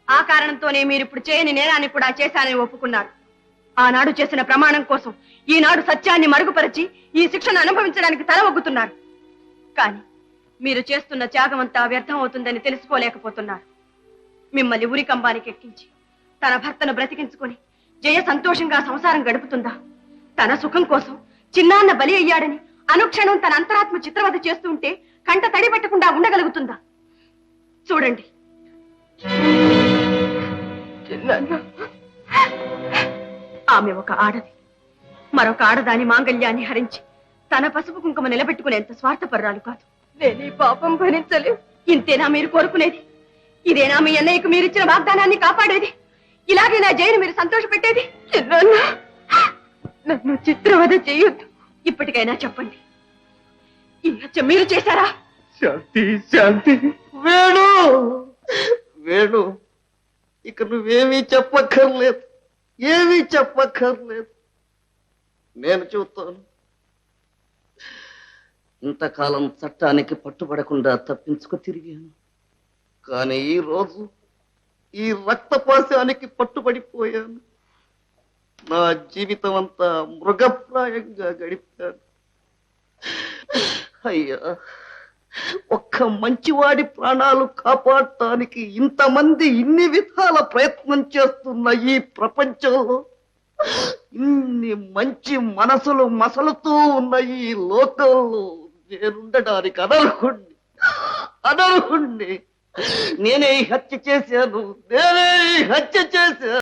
ఆ కారణంతోనే మీరు ఇప్పుడు చేయని నేరాన్ని కూడా చేశానని ఒప్పుకున్నారు. ఆనాడు చేసిన ప్రమాణం కోసం ఈనాడు సత్యాన్ని మరుగుపరిచి ఈ శిక్షను అనుభవించడానికి తల ఒగ్గుతున్నారు. కానీ మీరు చేస్తున్న త్యాగం అంతా వ్యర్థం అవుతుందని తెలుసుకోలేకపోతున్నారు. మిమ్మల్ని ఉరికంబానికి ఎక్కించి తన భర్తను బ్రతికించుకొని జయ సంతోషంగా సంసారం గడుపుతుందా? తన సుఖం కోసం చిన్నాన్న బలి అయ్యాడని అనుక్షణం తన అంతరాత్మ చిత్రవద చేస్తుంటే కంట తడి పెట్టకుండా ఉండగలుగుతుందా? చూడండి, ఆమె ఒక ఆడది మరొక ఆడదాని మాంగళ్యాన్ని హరించి తన పసుపు కుంకుమ నిలబెట్టుకునేంత స్వార్థపర్రాలు కాదు. నేనే పాపం భరించలేదు. ఇంతేనా మీరు కోరుకునేది? ఇదేనా మీ అన్నయ్యకు మీరిచ్చిన వాగ్దానాన్ని కాపాడేది? ఇలాగే నా జైలు మీరు సంతోష పెట్టేది? నన్ను చిత్రవద చేయొద్దు. ఇప్పటికైనా చెప్పండి, ఈ హత్య మీరు చేశారా? శాంతి, శాంతి. వేణు, వేణు, ఇక నువ్వేమీ చెప్పక్కర్లేదు, ఏమీ చెప్పక్కర్లేదు. నేను చూస్తాను. ఇంతకాలం చట్టానికి పట్టుబడకుండా తప్పించుకు తిరిగాను. కానీ ఈ రోజు ఈ రక్తపాశానికి పట్టుబడిపోయాను. నా జీవితం అంతా మృగప్రాయంగా గడిపాను. అయ్యా, ఒక్క మంచివాడి ప్రాణాలు కాపాడటానికి ఇంతమంది ఇన్ని విధాల ప్రయత్నం చేస్తున్న ఈ ప్రపంచంలో ఇన్ని మంచి మనసులు మసలుతూ ఉన్న ఈ లోకంలో నేనుండడానికి అనర్హుణ్ణి. నేనే ఈ హత్య చేశాను, నేనే ఈ హత్య చేశాను.